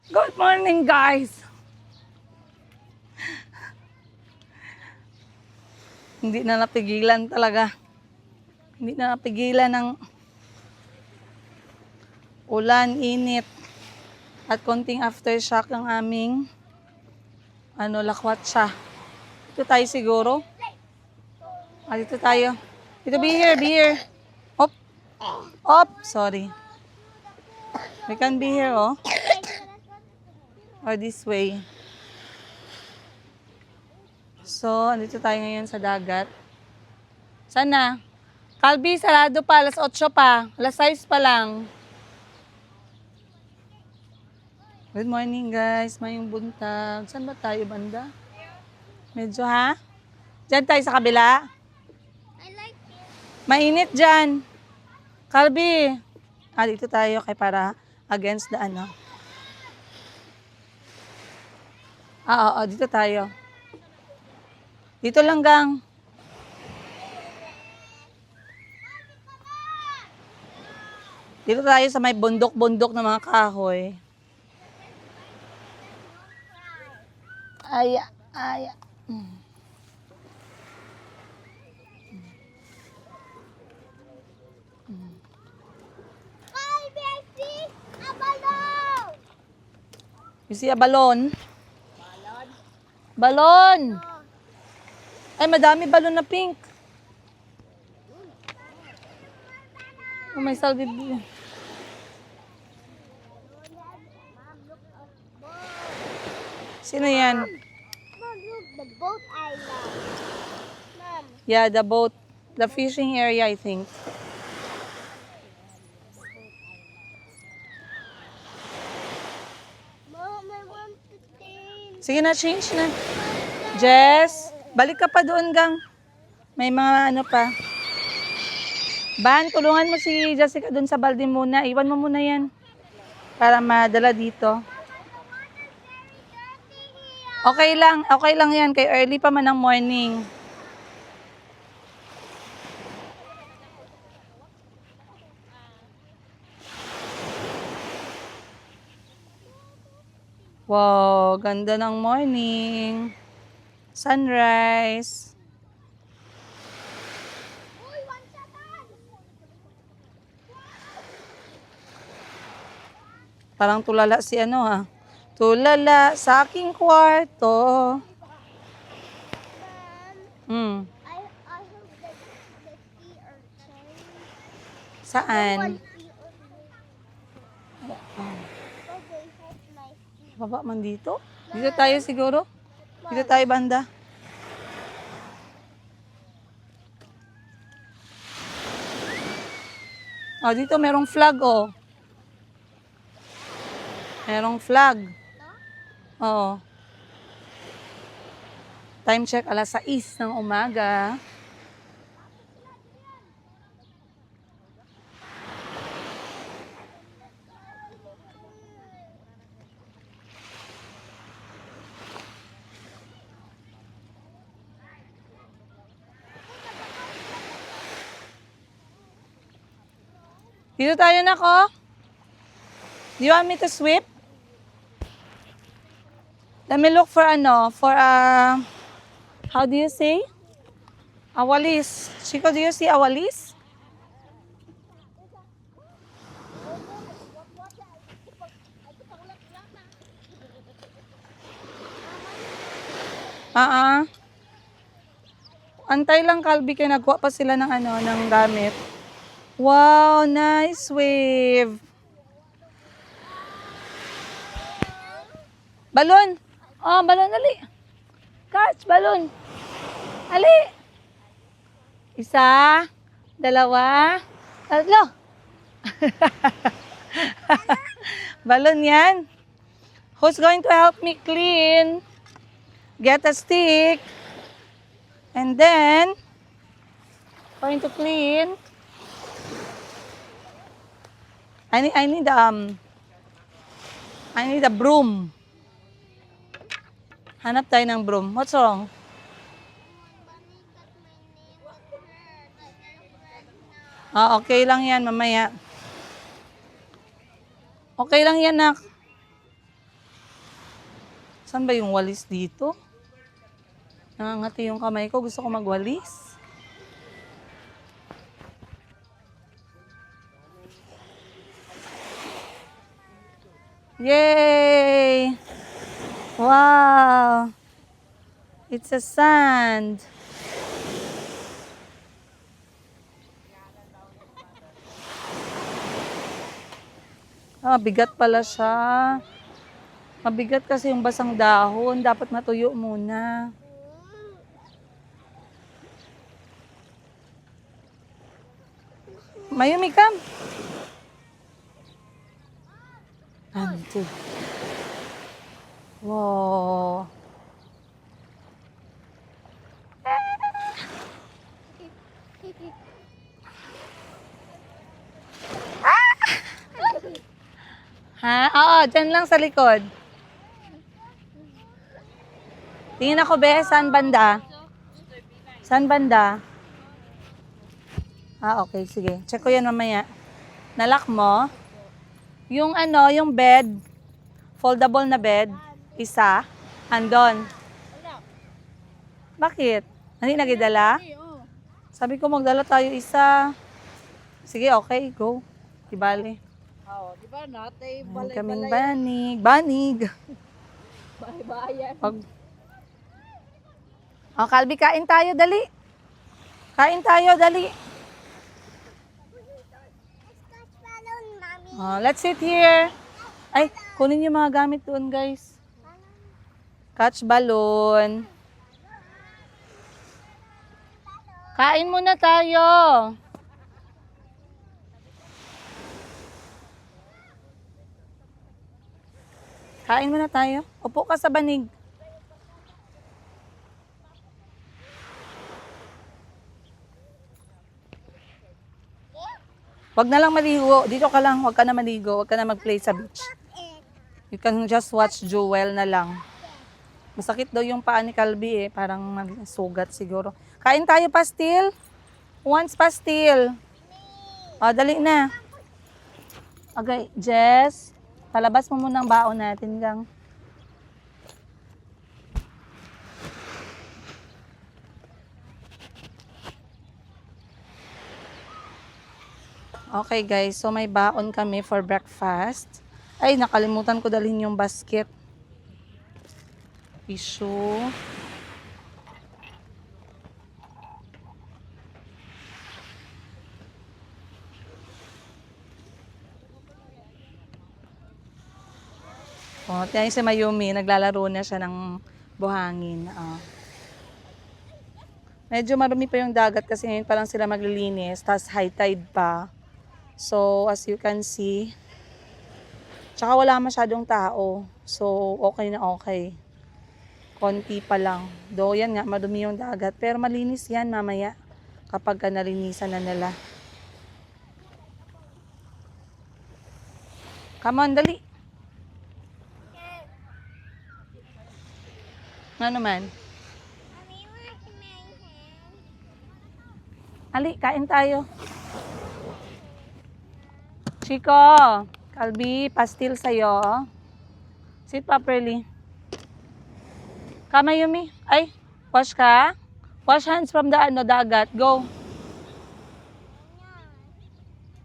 Good morning, guys. Hindi na napigilan talaga. Hindi na napigilan ng ulan, init, at konting aftershock ang aming lakwat siya. Dito tayo siguro. Dito tayo. Dito, be here. Op. Sorry. We can be here, oh. Or this way. So, andito tayo ngayon sa dagat. Sana. Calby, sarado pa. Alas 8 pa. Alas 6 pa lang. Good morning, guys. Mayong buntag. Saan ba tayo, banda? Medyo, ha? Diyan tayo sa kabila. I like it. Mainit dyan. Calby. Dito tayo kay para against the Oo, dito tayo. Dito lang, gang. Dito tayo sa may bundok-bundok ng mga kahoy. Aya. Calby, I see a balloon. You see a balon? Balon! Ay, madami balon na pink. Oh, may salvi. Sino yan? Mom, look, the boat island. Mom, Yeah, the boat. The fishing area, I think. Mom, I want to change. Sige na, change na. Jess, balik ka pa doon, gang. May mga pa. Ban, tulungan mo si Jessica doon sa balde muna. Iwan mo muna yan. Para madala dito. Okay lang yan. Kay early pa man ng morning. Wow, ganda ng morning. Sunrise. Uy, one shot. Parang tulala si ha. Tulala sa aking kwarto. Mom, I hope that the sea urchin. Saan? One sea urchin. Oh, they have my sea. Baba man dito? Dito tayo siguro? Dito tayo banda? Dito merong flag, oh. Merong flag. Oo. Time check, alas 6 ng umaga. Dito tayo na ko. Do you want me to sweep? Let me look for how do you say? Awalis. Chico, do you see awalis? Antay lang, Calby, kaya nagkuha pa sila ng ng gamit. Wow, nice wave. Balon. Balon, ali. Catch, balon. Ali. Isa, dalawa, tatlo. Balon yan. Who's going to help me clean? Get a stick. And then, going to clean. I need a broom. Hanap tayo ng broom. What's wrong? Okay lang yan, mamaya. Okay lang yan, nak. Saan ba yung walis dito? Nangangati yung kamay ko. Gusto ko magwalis. Yay! Wow! It's a sand. Bigat pala siya. Mabigat kasi yung basang dahon. Dapat matuyo muna. Mayumi, come. Anto. Wow. Ha? Oo, dyan lang sa likod. Tingin ako, be. Saan banda? Saan banda? Okay, sige. Check ko yan mamaya. Nalock mo? Yung yung bed, foldable na bed, isa, andon. Bakit? Hindi nagidala? Sabi ko magdala tayo isa. Sige, okay, go. Ibali. Di ba natay Ayan kaming banig. Banig! bayan. Kalbi, kain tayo, dali. Kain tayo, dali. Scotch balloon, mommy. Let's sit here. Ay, kunin yung mga gamit doon, guys. Catch balloon. Kain muna tayo. Kain muna tayo. Upo ka sa banig. Wag na lang maligo. Dito ka lang. Wag ka na maligo. Wag ka na mag-play sa beach. You can just watch Jewel na lang. Masakit daw yung paa ni Calby eh. Parang sugat siguro. Kain tayo, pastil. Once pastil. Dali na. Okay, Jess. Palabas mo muna ang baon natin, gang. Okay guys, so may baon kami for breakfast. Ay, nakalimutan ko dalhin yung basket. Tissue. Tiyan si Mayumi, naglalaro na siya ng buhangin. Medyo marumi pa yung dagat kasi ngayon pa lang sila maglilinis, tapos high tide pa. So, as you can see, tsaka wala masyadong tao. So, okay na okay. Konti pa lang. Though, yan nga, marumi yung dagat. Pero malinis yan mamaya kapag nalinisan na nila. Come on, dali. Ano naman? Mommy, wash my hands. Ali, kain tayo. Chico, Calby, pastil sa'yo. Sit properly. Kama, Yumi. Ay, wash ka? Wash hands from the dagat. Go.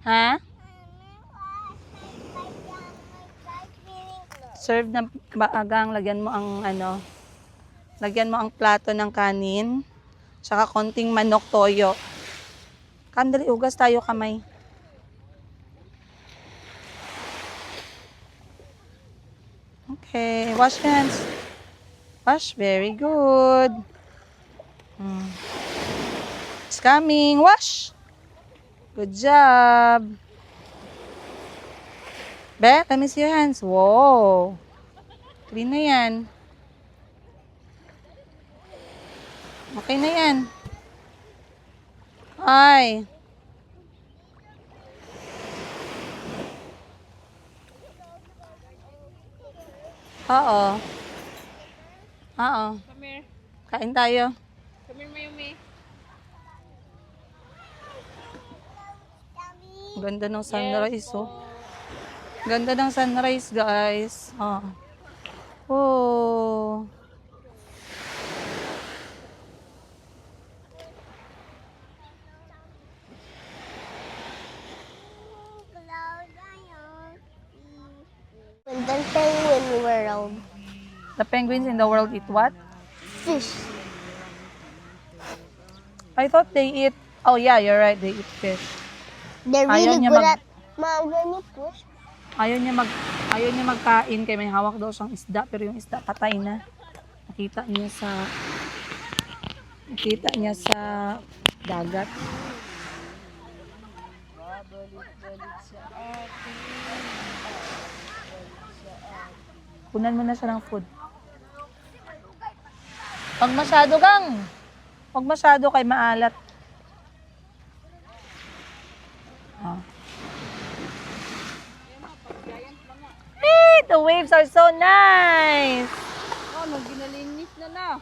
Ha? Serve na baagang, lagyan mo ang lagyan mo ang plato ng kanin, tsaka konting manok toyo. Kandali, ugas tayo kamay. Okay, wash hands. Wash, very good. It's coming, wash. Good job. Be, let me see your hands. Wow. Clean na yan. Okay na yan. Ay. Oo. Oo. Come here. Kain tayo. Come here, Mayumi. Ganda ng sunrise, oh. Ganda ng sunrise, guys. Oh. And then penguin world. The penguins in the world eat what? Fish. I thought they eat... Oh yeah, you're right. They eat fish. They're Ayaw really niya good mag- at magani fish. Ayaw niya magkain kay may hawak daw siyang isda pero yung isda patay na. Nakita niya sa dagat. Kunan mo na siya ng food. Huwag masyado, gang. Huwag masyado kay maalat. Oh. Hey, the waves are so nice. Oh, nung ginalinis na.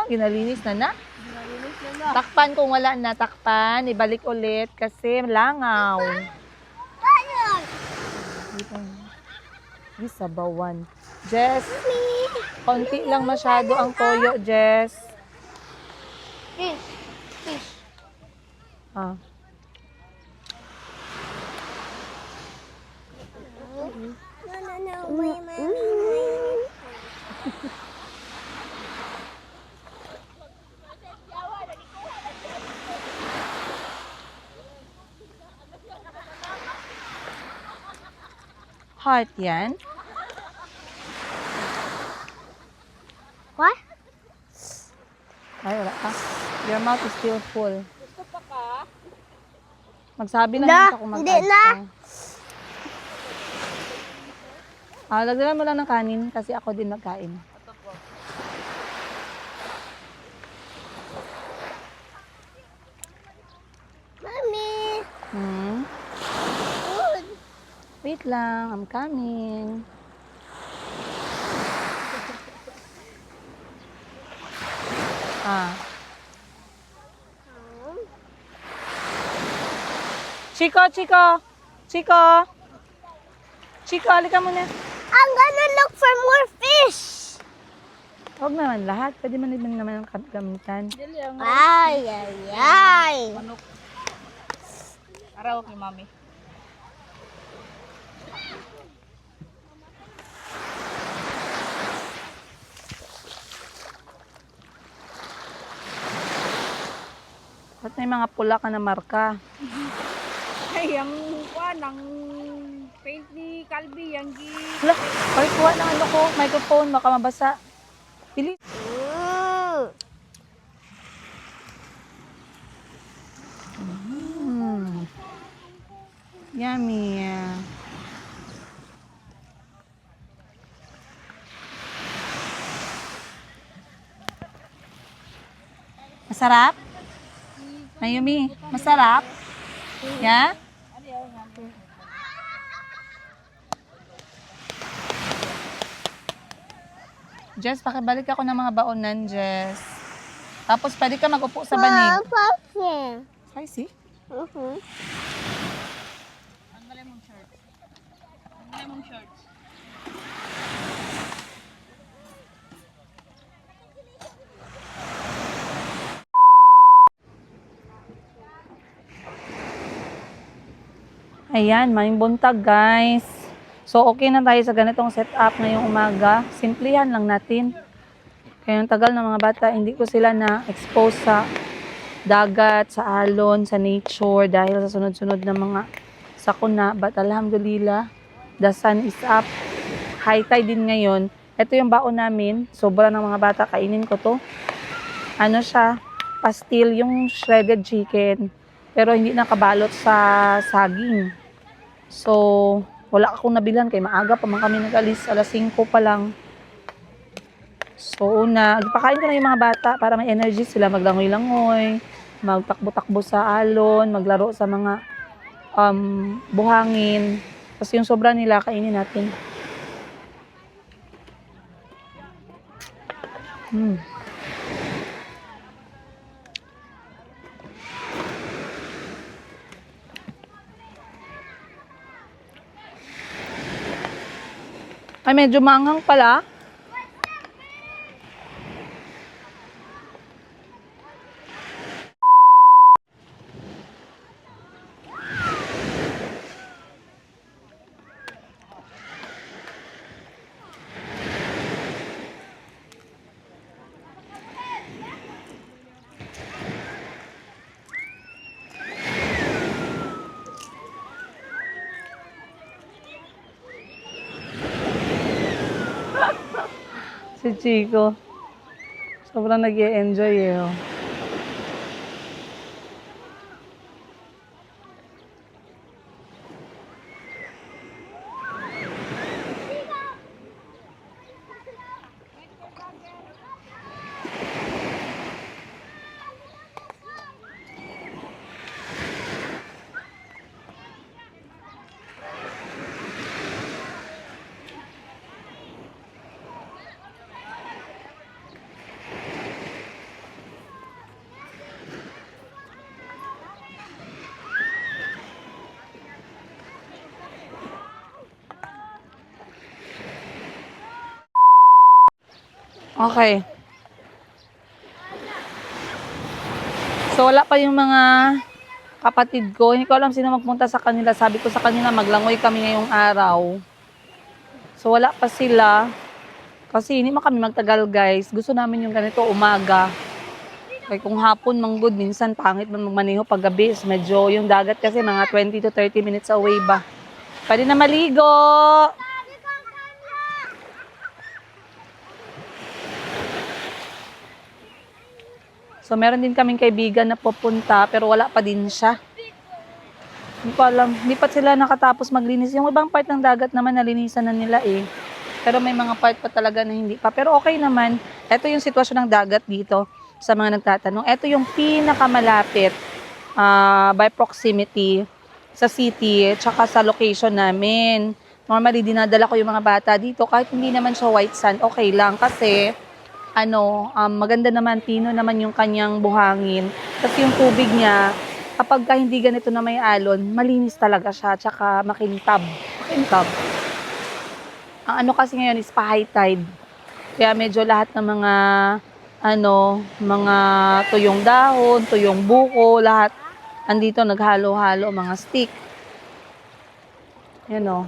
Ginalinis na na. Ginalinis na. Takpan kung wala na, takpan. Ibalik ulit kasi langaw. Sabawan. Jess, konti lang masyado ang toyo, Jess. Fish. Fish. Ah. No. Wait, mommy. Heart yan. What? Ay, wala ka. Your mouth is still full. Gusto pa ka? Magsabi lang Na, yan sa kung hindi magkain na. ka. Lagdagan mo lang ng kanin kasi ako din magkain. Ito po. Mommy. Food. Wait lang, I'm coming. Chico, halika muna. I'm gonna look for more fish. Huwag naman lahat. Pwede man naman ang gamitan. Dili ang Ay. manok. Araw kay mami. Ba't may mga pula ka na marka? Ay, ang ang paint ni Calvi, yung Hala, kuha ng ano ko, microphone, baka mabasa. Bilis. Yummy. Masarap? Mayumi, masarap? Yeah? Jess, pakibalik ako ng mga baonan, Jess. Tapos pwede ka mag-upo sa banig. Pumpkin. Spicy? Ang galing mong shorts. Ang galing mong shorts. Ayan, maing buntag, guys. So, okay na tayo sa ganitong setup ngayong umaga. Simplihan lang natin. Kaya yung tagal ng mga bata, hindi ko sila na-expose sa dagat, sa alon, sa nature, dahil sa sunod-sunod na mga sakuna. But alhamdulillah, the sun is up. High tide din ngayon. Ito yung baon namin. Sobra ng mga bata, kainin ko to. Ano siya? Pastil, yung shredded chicken. Pero hindi nakabalot sa saging. So, wala akong nabilhan kay maaga pa man kami nag-alis, alas 5 pa lang. So, ipakain ko na yung mga bata para may energy sila maglangoy-langoy, magtakbo-takbo sa alon, maglaro sa mga buhangin. Kasi yung sobra nila, kainin natin. Ay, medyo manghang pala. Si Chico. Sobrang nag-i-enjoy eh. Oh. Okay. So, wala pa yung mga kapatid ko. Hindi ko alam sino magpunta sa kanila. Sabi ko sa kanila, maglangoy kami ngayong araw. So, wala pa sila. Kasi hindi man kami magtagal, guys. Gusto namin yung ganito, umaga. Kaya kung hapon, manggod, minsan pangit man magmaneho pag gabi. Medyo yung dagat kasi mga 20 to 30 minutes away ba. Pwede na maligo! So, meron din kaming kaibigan na pupunta, pero wala pa din siya. Hindi ko alam. Hindi pa sila nakatapos maglinis. Yung ibang part ng dagat naman, nalinisan na nila eh. Pero may mga part pa talaga na hindi pa. Pero okay naman. Ito yung sitwasyon ng dagat dito sa mga nagtatanong. Ito yung pinakamalapit by proximity sa city tsaka sa location namin. Normally, dinadala ko yung mga bata dito. Kahit hindi naman siya white sand, okay lang. Kasi maganda naman, pino naman yung kanyang buhangin. Kasi yung tubig niya, kapag hindi ganito na may alon, malinis talaga siya, tsaka makintab. Makintab. Ang ano kasi ngayon is pa-high tide. Kaya medyo lahat ng mga, mga tuyong dahon, tuyong buko, lahat, andito naghalo-halo, mga stick. Yan o.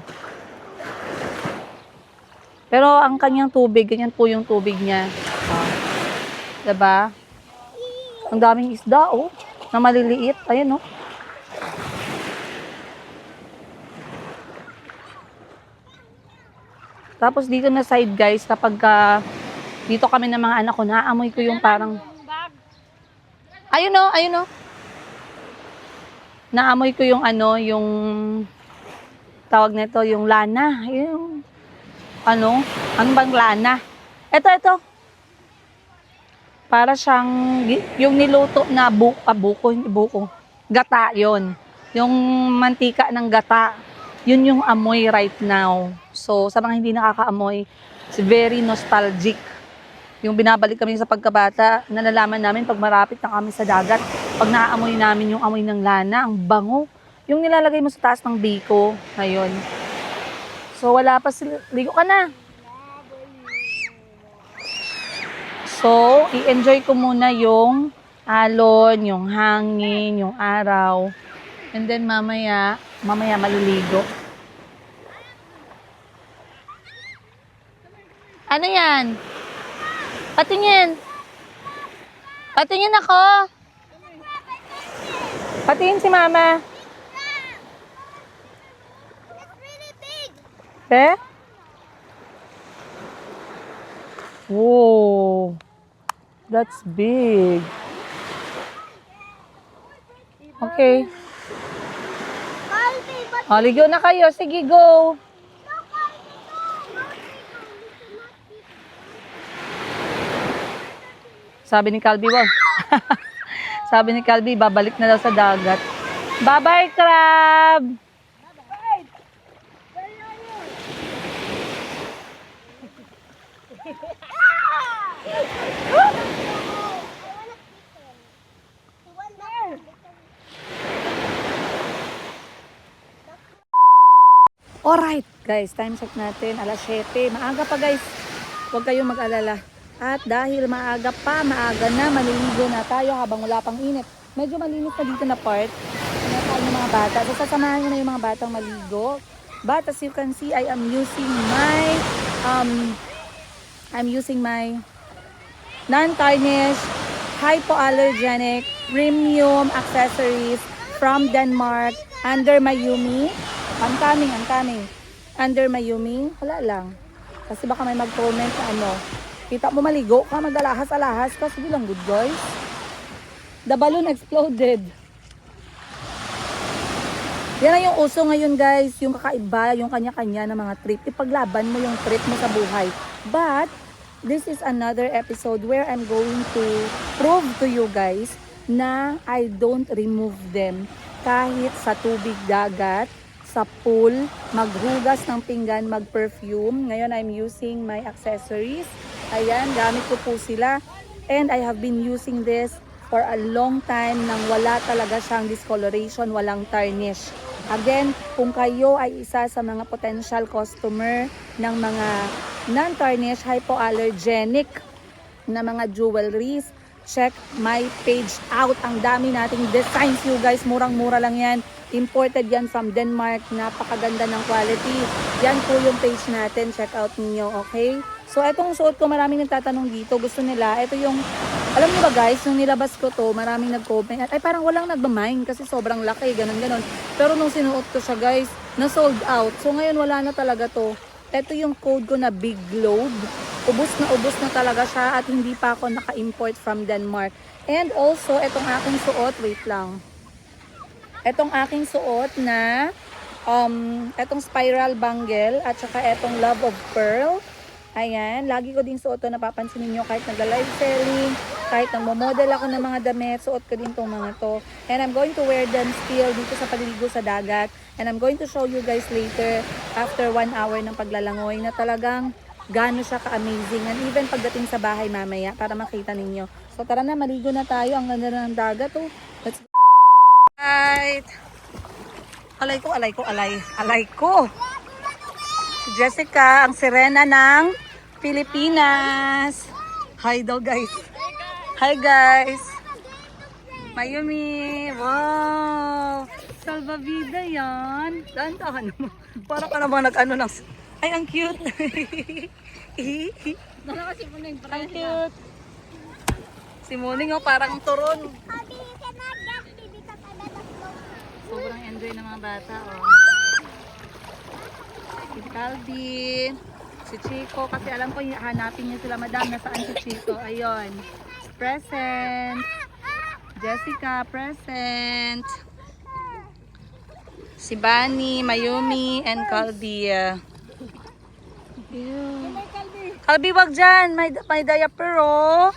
Pero ang kanyang tubig, ganyan po yung tubig niya. Diba? Ang daming isda, oh. Na maliliit. Ayan, oh. Tapos dito na side, guys, kapag dito kami ng mga anak ko, naamoy ko yung parang... Ayun, oh. Ayun, oh. Naamoy ko yung yung... Tawag nito, yung lana. Yung... Ano bang lana? Ito. Para siyang, yung niluto na buko, gata yon. Yung mantika ng gata, yun yung amoy right now. So, sa mga hindi nakakaamoy, it's very nostalgic. Yung binabalik kami sa pagkabata, nalalaman namin pag marapit na kami sa dagat, pag naaamoy namin yung amoy ng lana, ang bango. Yung nilalagay mo sa taas ng biko, ayun. So, wala pa sila. Ligo ka na. So, i-enjoy ko muna yung alon, yung hangin, yung araw. And then, mamaya maliligo. Ano yan? Patingin. Patingin ako. Patingin si mama. Eh? Whoa. That's big. Okay. O, ligo na kayo. Sige, go. Sabi ni Calby, wow. Sabi ni Calby, babalik na daw sa dagat. Bye-bye, crab! Alright. Guys, time check natin, alas 7. Maaga pa guys. Huwag kayong mag-alala. At dahil maaga na, maliligo na tayo habang wala pang init. Medyo malinis na dito na part. Nakain ng mga bata. So, sasamahan ko na yung mga batang maligo. But as you can see, I am using my non-tarnish, hypoallergenic, premium accessories from Denmark under Mayumi. I'm coming. Under Mayumi, wala lang. Kasi baka may mag-comment na ano. Kita mo maligo ka, mag-alahas-alahas ka. Sige lang, good guys. The balloon exploded. Yan ang yung uso ngayon guys. Yung kakaiba, yung kanya-kanya na mga trip. Ipaglaban mo yung trip mo sa buhay. But, this is another episode where I'm going to prove to you guys na I don't remove them. Kahit sa tubig dagat, sa pool, maghugas ng pinggan, mag-perfume. Ngayon, I'm using my accessories. Ayan, gamit ko po sila. And I have been using this for a long time nang wala talaga siyang discoloration, walang tarnish. Again, kung kayo ay isa sa mga potential customer ng mga non-tarnish, hypoallergenic na mga jewelries, check my page out. Ang dami nating designs you guys. Murang-mura lang yan. Imported yan from Denmark. Napakaganda ng quality. Yan po yung page natin. Check out ninyo, okay? So, etong suot ko, maraming nagtatanong dito. Gusto nila. Ito yung, alam niyo ba guys, nung nilabas ko to, maraming nag-comment. Ay, parang walang nagmamind kasi sobrang laki. Ganon. Pero nung sinuot ko siya guys, na-sold out. So, ngayon wala na talaga to. Ito yung code ko na Big Load. Ubus na talaga siya at hindi pa ako naka-import from Denmark. And also, etong aking suot, wait lang. Etong aking suot na etong spiral bangle at saka etong Love of Pearl. Ayan, lagi ko din suot to, napapansin niyo kahit nagla-live selling, kahit nagmo-model ako ng mga damit, suot ko din tong mga to. And I'm going to wear them still dito sa paliligo sa dagat. And I'm going to show you guys later after 1 hour ng paglalangoy na talagang gaano siya ka-amazing. And even pagdating sa bahay mamaya para makita ninyo. So tara na, maligo na tayo. Ang ganda ng dagat oh. Let's go. Right. Alay ko. Si Jessica, ang sirena ng Pilipinas. Hi daw guys. Hi guys. Mayumi. Wow. Salvavida yan. Dahan-dahan mo. Para ka naman nag-ano ng... Ay, ang cute. Kasi mo na yung Ang cute. Si Muning oh, parang turon. Happy, you cannot get me because I'm at the floor. Sobrang enjoy ng mga bata oh. Si Calvin. Si Chico. Kasi alam ko hanapin niyo sila madam. Nasaan si Chico? Ayun. Present. Jessica, present. Si Bunny, Mayumi, and Calvi. Calvi, wag dyan. May diaper, oh.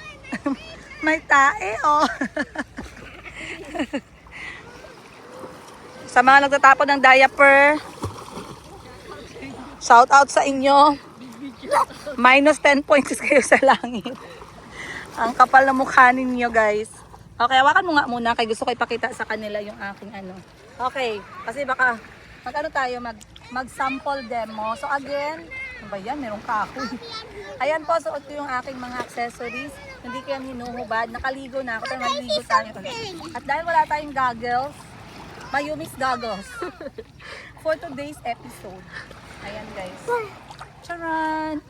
May tae, oh. Sa mga nagtatapon ng diaper, shout out sa inyo. Minus 10 points kayo sa langit. Ang kapal na mukha ninyo, guys. Okay, hawakan mo nga muna kay gusto ko ipakita sa kanila yung aking ano. Okay, kasi baka mag-ano tayo, mag-sample demo. So again, ano ba yan? Merong kahoy. Ayan po, suot ko yung aking mga accessories. Hindi ko yan hinuhubad. Nakaligo na ako, pero maligo tayo. At dahil wala tayong goggles, Mayumi's goggles. For today's episode. Ayan guys. Charan!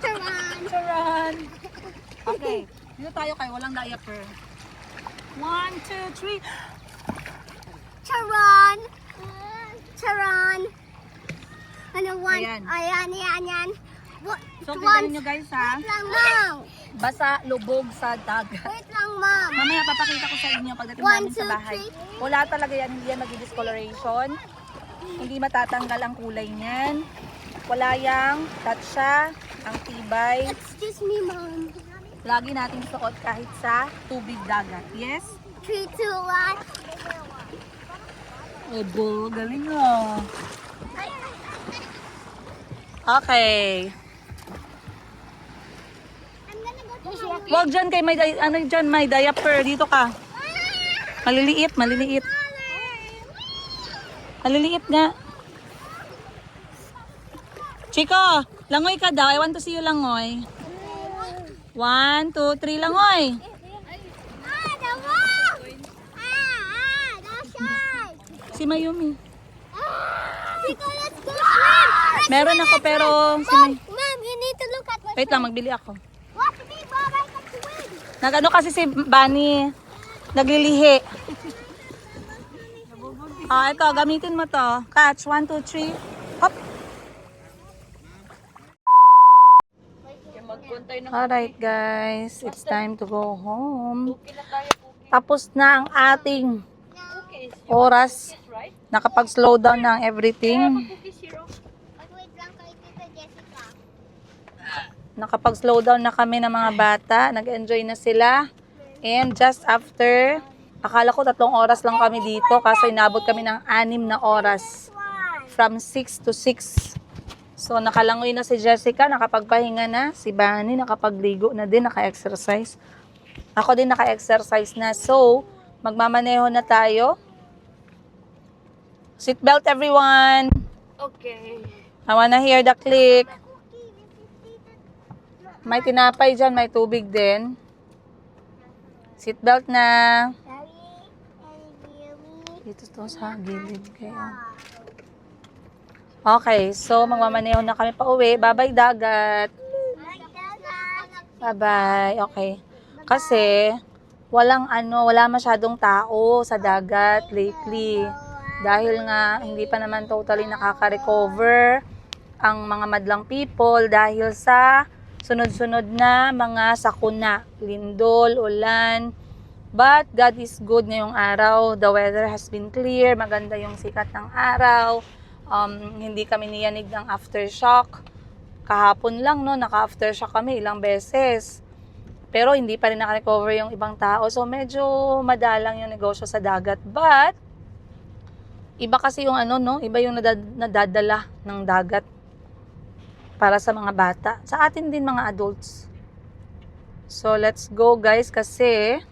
Charan! Okay, dito tayo kayo, walang diaper. 1, 2, 3. Charon! Charon! Ano, one? Ayan. Ayan. What? So, ganyan nyo guys ha. Wait lang, ma'am. Basa, lubog sa dagat. Wait lang, ma'am. Mamaya papakita ko sa inyo pagdating 1, namin sa 2, bahay. 3. Wala talaga yan, hindi yan mag-discoloration. Hindi matatanggal ang kulay niyan. Wala yang tatsa, ang tibay. Excuse me, ma'am. Lagi nating suot kahit sa tubig dagat. Yes? 3, 2, 1. Obo, galing mo. Okay. I'm gonna go to my Wag dyan kay may, dyan, may diaper. Dito ka. Maliliit. Maliliit nga. Chico, langoy ka daw. I want to see you langoy. 1, 2, 3, langoy. The wall! The shark! Si Mayumi. Chico, let's go swim! Meron ako pero si May... Mom, you need to look at what. Wait lang, magbili ako. Watch me, Mom. I can swim. Nagano kasi si Bunny. Naglilihi. Ito, gamitin mo to. Catch, 1, 2, 3. Hop. Alright guys, it's time to go home. Tapos na ang ating oras. Nakapag-slow down ng everything. Wait lang kay Tita Jessica. Nakapag-slow down na kami ng mga bata. Nag-enjoy na sila. And just after, akala ko 3 oras lang kami dito. Kaso inabot kami ng 6 na oras. From 6 to 6. So nakalangoy na si Jessica, nakapagpahinga na. Si Bunny nakapagligo na din, naka-exercise. Ako din naka-exercise na. So, magmamaneho na tayo. Seatbelt everyone. Okay. I wanna hear the click. May tinapay dyan, may tubig din. Seatbelt na. Daddy and Yumi. Dito to sa gilid kayo. Okay, so magmamaneho na kami pa uwi. Bye-bye dagat. Bye-bye. Okay. Kasi wala masyadong tao sa dagat lately. Dahil nga hindi pa naman totally nakaka-recover ang mga madlang people dahil sa sunod-sunod na mga sakuna, lindol, ulan. But God is good ngayong araw. The weather has been clear. Maganda yung sikat ng araw. Hindi kami niyanig ng aftershock. Kahapon lang, no, naka-aftershock kami ilang beses. Pero hindi pa rin naka-recover yung ibang tao. So, medyo madalang yung negosyo sa dagat. But, iba kasi yung iba yung nadadala ng dagat para sa mga bata. Sa atin din mga adults. So, let's go guys kasi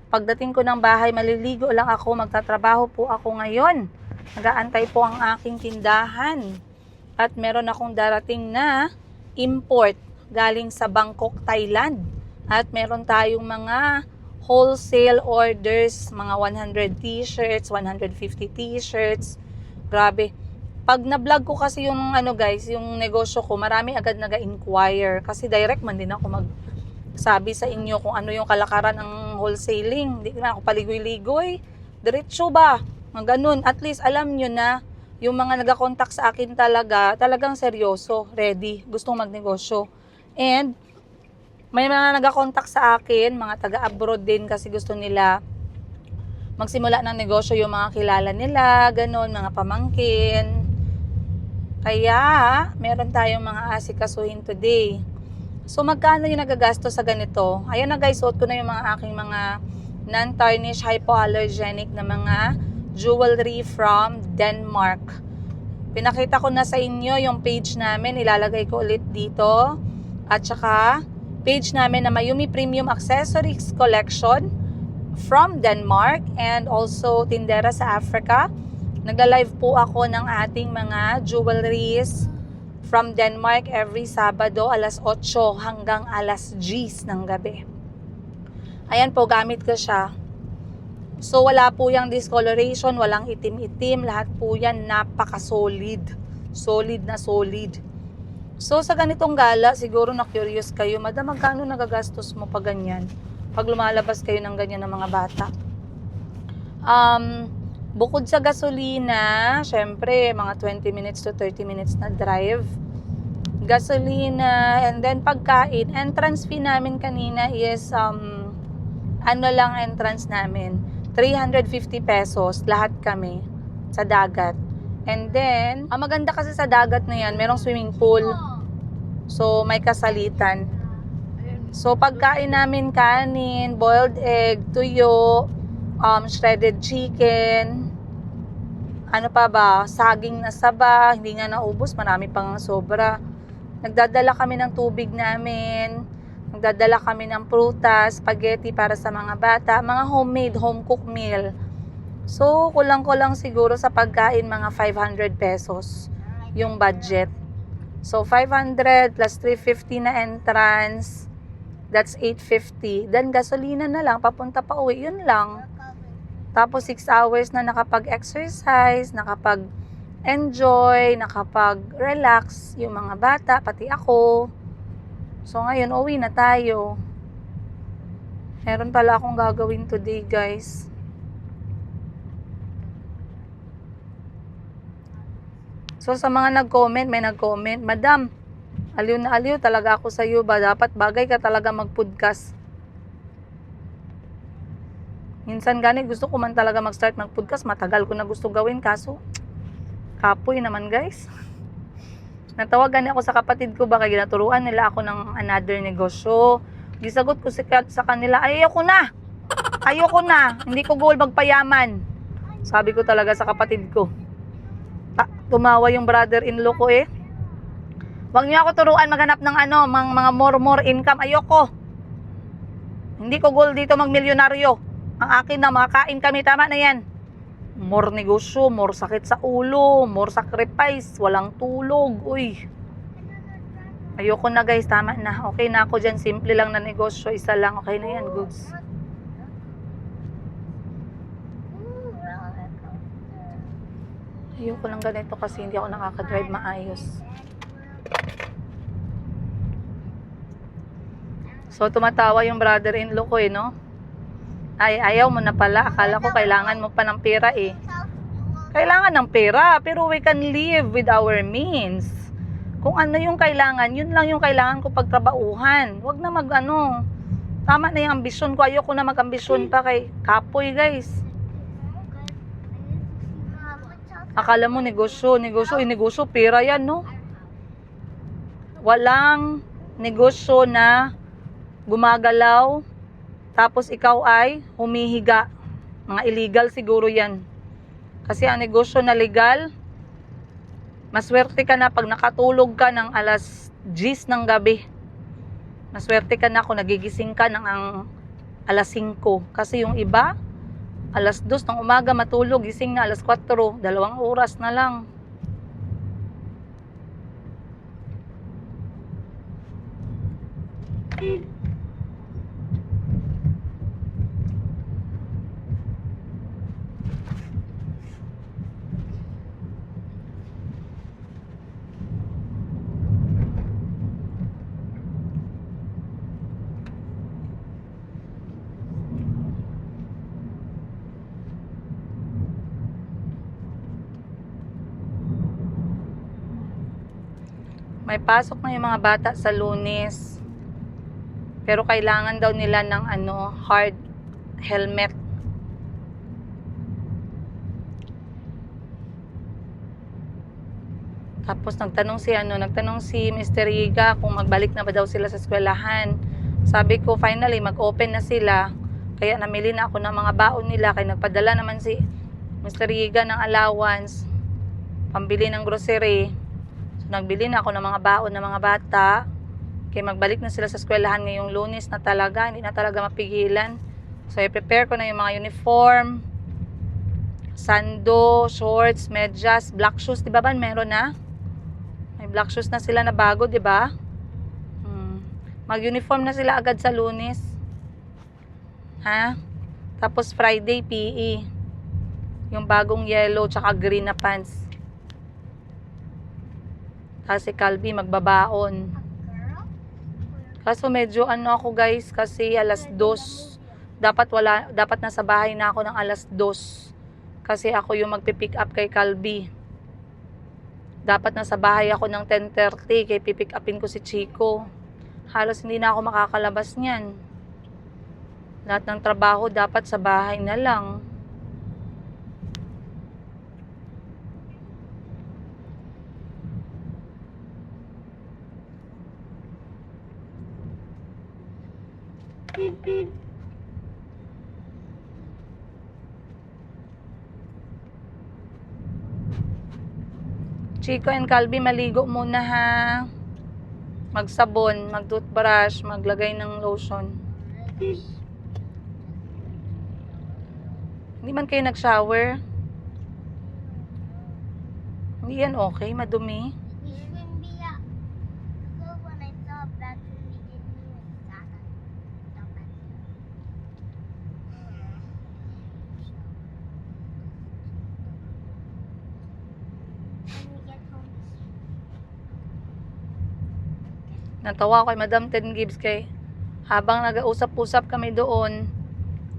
pagdating ko ng bahay, maliligo lang ako. Magtatrabaho po ako ngayon. Nag-aantay po ang aking tindahan. At meron akong darating na import galing sa Bangkok, Thailand. At meron tayong mga wholesale orders, mga 100 t-shirts, 150 t-shirts. Grabe. Pag na-vlog ko kasi yung guys, yung negosyo ko, marami agad nag-inquire. Kasi direct man din ako magsabi sa inyo kung ano yung kalakaran ng wholesaling. Hindi na ako paligoy-ligoy. Diretso ba? Mga ganun. At least alam nyo na yung mga nag-contact sa akin talagang seryoso, ready, gustong magnegosyo. And may mga nag-contact sa akin, mga taga-abroad din kasi gusto nila magsimula ng negosyo, yung mga kilala nila, ganun, mga pamangkin. Kaya, meron tayong mga asikasuhin today. So, magkano yung nagagastos sa ganito? Ayun na guys, suot ko na yung mga aking mga non-tarnish, hypoallergenic na mga jewelry from Denmark. Pinakita ko na sa inyo yung page namin. Ilalagay ko ulit dito. At saka, page namin na Mayumi Premium Accessories Collection from Denmark and also Tindera sa Africa. Nagla-live po ako ng ating mga jewelries from Denmark every Sabado alas 8 hanggang alas 10 ng gabi. Ayan po, gamit ko siya. So, wala po yung discoloration, walang itim-itim. Lahat po yan napaka-solid. Solid na solid. So, sa ganitong gala, siguro na-curious kayo, Madam, magkano nagagastos mo pa ganyan? Pag lumalabas kayo ng ganyan ng mga bata. Bukod sa gasolina, syempre, mga 20 minutes to 30 minutes na drive. Gasolina, and then pagkain. Entrance fee namin kanina is, entrance namin. 350 pesos, lahat kami, sa dagat. And then, ang maganda kasi sa dagat na yan, merong swimming pool. So, may kasalitan. So, pagkain namin kanin, boiled egg, tuyo, shredded chicken, ano pa ba, saging na saba, hindi nga naubos, marami pang sobra. Nagdadala kami ng tubig namin, nagdadala kami ng prutas, spaghetti para sa mga bata, mga homemade, home-cooked meal. So, kulang-kulang siguro sa pagkain, mga 500 pesos yung budget. So, 500 plus 350 na entrance. That's 850. Then, gasolina na lang, papunta pa uwi. Yun lang. Tapos, 6 hours na nakapag-exercise, nakapag-enjoy, nakapag-relax. Yung mga bata, pati ako. So, ngayon, uwi na tayo. Meron pala akong gagawin today, guys. So, sa mga nag-comment, may nag-comment, Madam, aliw na aliw talaga ako sa iyo ba? Dapat bagay ka talaga mag-podcast. Minsan gani, gusto ko man talaga mag-start mag-podcast. Matagal ko na gusto gawin, kaso kapoy naman, guys. Natawagan ako sa kapatid ko, baka ginaturuan nila ako ng another negosyo. Gisagot ko sa kanila, ayoko na. Hindi ko goal magpayaman. Sabi ko talaga sa kapatid ko. Tumawa yung brother-in-law ko eh. Huwag niyo ako turuan maghanap ng mga more income. Ayoko. Hindi ko goal dito magmilyonaryo. Ang akin na, makakain kami, tama na yan. More negosyo, more sakit sa ulo, more sacrifice, walang tulog. Uy. Ayoko na, guys, tama na. Okay na ako dyan, simple lang na negosyo. Isa lang, okay na yan, goods. Ayoko lang ganito kasi hindi ako nakaka-drive maayos. So, tumatawa yung brother-in-law ko eh, no? Ay, ayaw mo na pala. Akala ko kailangan mo pa ng pera eh. Kailangan ng pera, pero we can live with our means. Kung ano yung kailangan, yun lang yung kailangan ko pagtrabahuhan. Huwag na tama na yung ambisyon ko. Ayoko na mag-ambisyon pa kay kapoy, guys. Akala mo negosyo, pera yan, no? Walang negosyo na gumagalaw, tapos ikaw ay humihiga. Mga illegal siguro yan. Kasi ang negosyo na legal, maswerte ka na pag nakatulog ka ng alas 10 ng gabi. Maswerte ka na kung nagigising ka ng alas 5. Kasi yung iba, alas 2 ng umaga matulog, gising na alas 4, 2 oras na lang. May pasok na yung mga bata sa Lunes. Pero kailangan daw nila ng hard helmet. Tapos nagtanong si Mr. Riga kung magbalik na ba daw sila sa eskwelahan. Sabi ko, finally mag-open na sila. Kaya namili na ako ng mga baon nila. Kaya nagpadala naman si Mr. Riga ng allowance, pambili ng grocery. So, nagbili na ako ng mga baon ng mga bata. Kaya magbalik na sila sa eskwelahan ngayong Lunes na talaga. Hindi na talaga mapigilan. So, i-prepare ko na yung mga uniform, sando, shorts, medyas, black shoes. Diba ba meron na? May black shoes na sila na bago, diba? Mag-uniform na sila agad sa Lunes. Ha? Tapos Friday, PE. Yung bagong yellow tsaka green na pants. Tapos si Calvi magbabaon. Kaso medyo ako guys, kasi alas 2. Dapat nasa bahay na ako ng alas 2. Kasi ako yung magpipick up kay Calvi. Dapat nasa bahay ako ng 10:30 kay pipick upin ko si Chico. Halos hindi na ako makakalabas niyan. Lahat ng trabaho dapat sa bahay na lang. Chico and Calvi, maligo muna ha. Magsabon, mag-toothbrush, maglagay ng lotion. Hindi man kayo nag-shower? Hindi yan okay, madumi. Natawa ko kay Madam Ten Gibbs kay habang nag-usap-usap kami doon,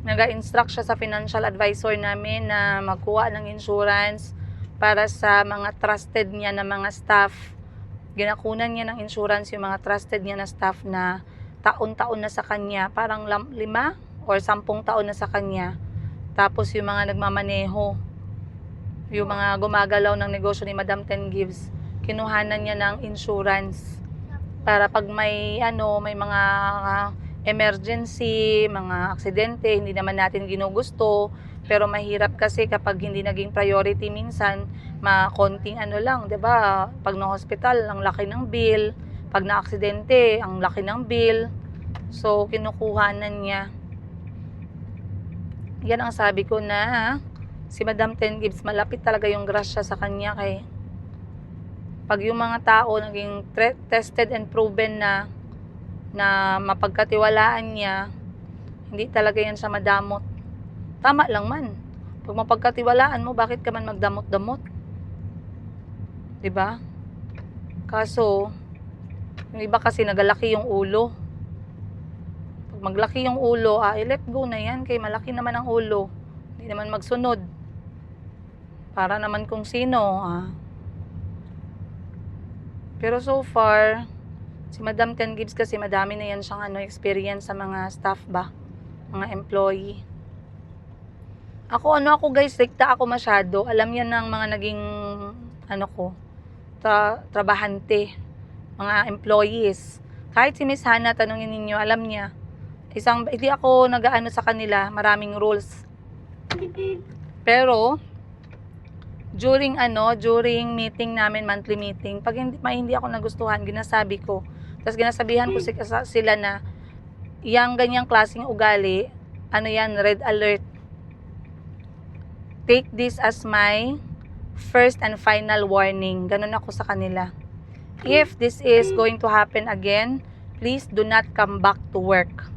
nag-instruct siya sa financial advisor namin na magkuha ng insurance para sa mga trusted niya na mga staff. Ginakunan niya ng insurance yung mga trusted niya na staff na taon-taon na sa kanya, parang 5 or 10 taon na sa kanya. Tapos yung mga nagmamaneho, yung mga gumagalaw ng negosyo ni Madam Ten Gibbs, kinuhanan niya ng insurance para pag may may mga emergency, mga aksidente, hindi naman natin ginugusto, pero mahirap kasi kapag hindi naging priority minsan, konting lang, 'di ba? Pag na hospital, ang laki ng bill, pag na aksidente, ang laki ng bill. So kinukuhanan niya. Yan ang sabi ko na si Madam Ten Gibbs, malapit talaga yung grasya sa kanya kay pag yung mga tao naging tested and proven na mapagkatiwalaan niya, hindi talaga yan siya madamot. Tama lang man. Pag mapagkatiwalaan mo, bakit ka man magdamot-damot? 'Di ba? Kaso, yung iba kasi nagalaki yung ulo. Pag maglaki yung ulo, let go na yan, kay malaki naman ang ulo. Hindi naman magsunod. Para naman kung sino, Pero so far, si Madam Ten Gibbs kasi madami na yan siyang experience sa mga staff ba, mga employee. Ako guys, stricta ako masyado. Alam yan ng mga naging trabahante, mga employees. Kahit si Miss Hannah, tanungin ninyo, alam niya. Hindi ako nag-aano sa kanila, maraming rules. Pero during meeting namin, monthly meeting, pag hindi ako nagustuhan, ginasabi ko. Tapos ginasabihan ko sila na yang ganyang klaseng ugali, red alert. Take this as my first and final warning. Ganun ako sa kanila. If this is going to happen again, please do not come back to work.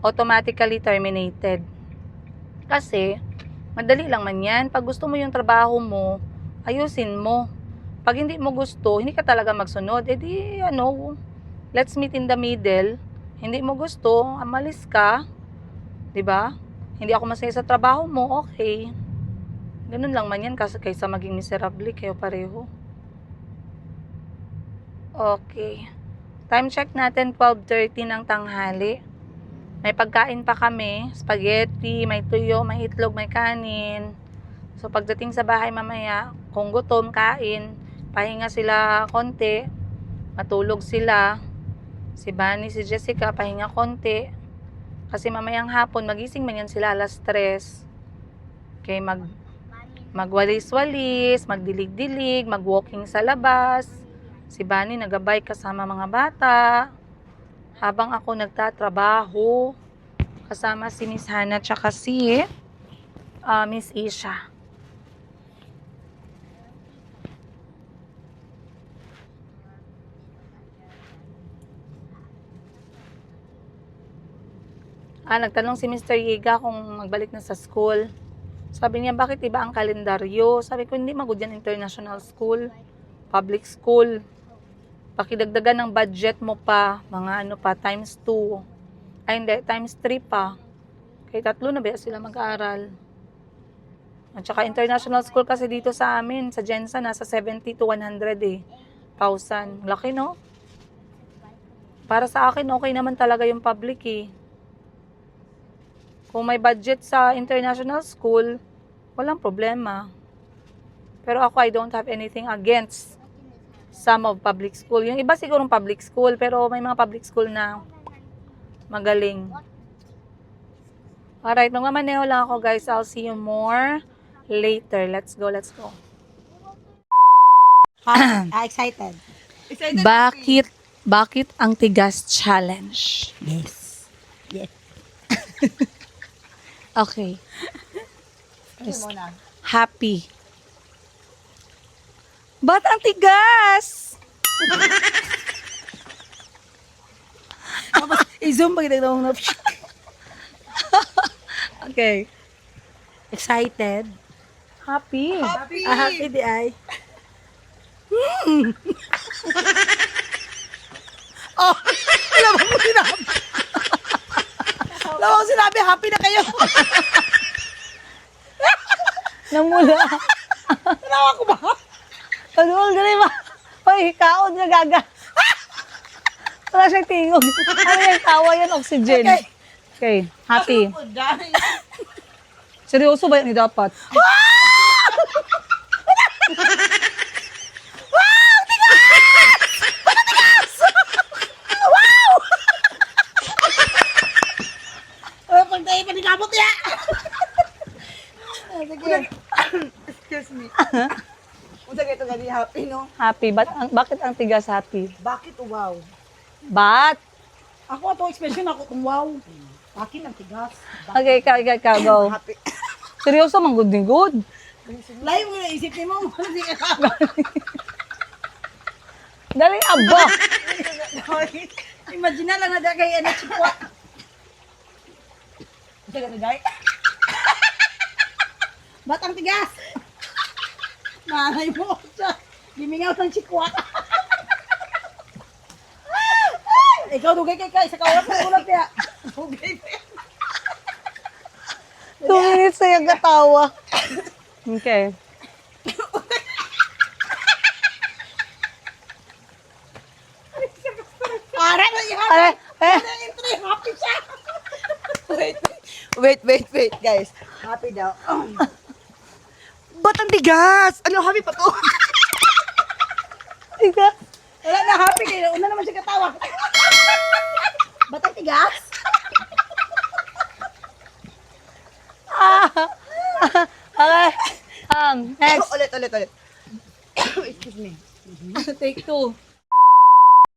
Automatically terminated. Kasi, madali lang man yan. Pag gusto mo yung trabaho mo, ayusin mo. Pag hindi mo gusto, hindi ka talaga magsunod. Let's meet in the middle. Hindi mo gusto, amalis ka. 'Di ba? Hindi ako masaya sa trabaho mo, okay. Ganun lang man yan kasi kaysa maging miserable kayo pareho. Okay. Time check natin, 12:30 ng tanghali. May pagkain pa kami, spaghetti, may tuyo, may itlog, may kanin. So pagdating sa bahay mamaya, kung gutom, kain, pahinga sila konti, matulog sila. Si Bunny, si Jessica, pahinga konti. Kasi mamayang hapon, magising man yan sila 3:00. Okay, magwalis-walis, magdilig-dilig, magwalking sa labas. Si Bunny nagabay kasama mga bata. Habang ako nagtatrabaho, kasama si Miss Hannah tsaka si Miss Isha. Nagtanong si Mr. Yiga kung magbalik na sa school. Sabi niya, bakit iba ang kalendaryo? Sabi ko, hindi magud yan international school, public school. Pakidagdagan ng budget mo pa, mga times 2. Ay hindi, times 3 pa. Kaya 3 na ba sila mag-aaral. At saka international school kasi dito sa amin, sa Jensa, nasa 70 to 100 thousand. Laki, no? Para sa akin, okay naman talaga yung public Kung may budget sa international school, walang problema. Pero ako, I don't have anything against some of public school. Yung iba sigurong public school, pero may mga public school na magaling. Alright, magmamaneho lang ako guys. I'll see you more later. Let's go. Excited. Bakit ang tigas challenge? Yes. Okay. Happy. Ba't ang tigas? I-zoom pag ito na. Okay. Excited. Happy. Happy di ay. Oh, happy na kayo. Namula. Tanawa ko ba? Pagul, dali ba? Hoy, kaon nga gaga. Wala siyang tingog. Ano yung tawa yan? Oxygen. Okay, happy. Seryoso ba yan dapat? Pag tayo panikabot ya. Excuse me. Unsa kay ito gani happy no? Happy. Bakit ang tigas happy? Bakit wow? Bat? Ako ato expression ako kung wow. Akin ang tigas. Okay, ikaw, go. Happy. Seryoso, man good din good. Layo mo na isip mo. Dali, aba. Imagine na lang na kay ano chikwa. Jaga na dai. Batang tigas. Nanay mo siya. Gimingaw ng chikwa. Ikaw dugay kay sa kawat ng ulat ya. Dugay. 2 minutes na yung katawa. Okay. Para na yan. Happy siya. Wait, guys. Happy daw. Ba't ang tigas? Ano, happy pa to? Tigas. Wala na, happy kayo. Una naman siya katawa. Ba't ang tigas? Okay. Next. Ulit. Excuse me. Take 2.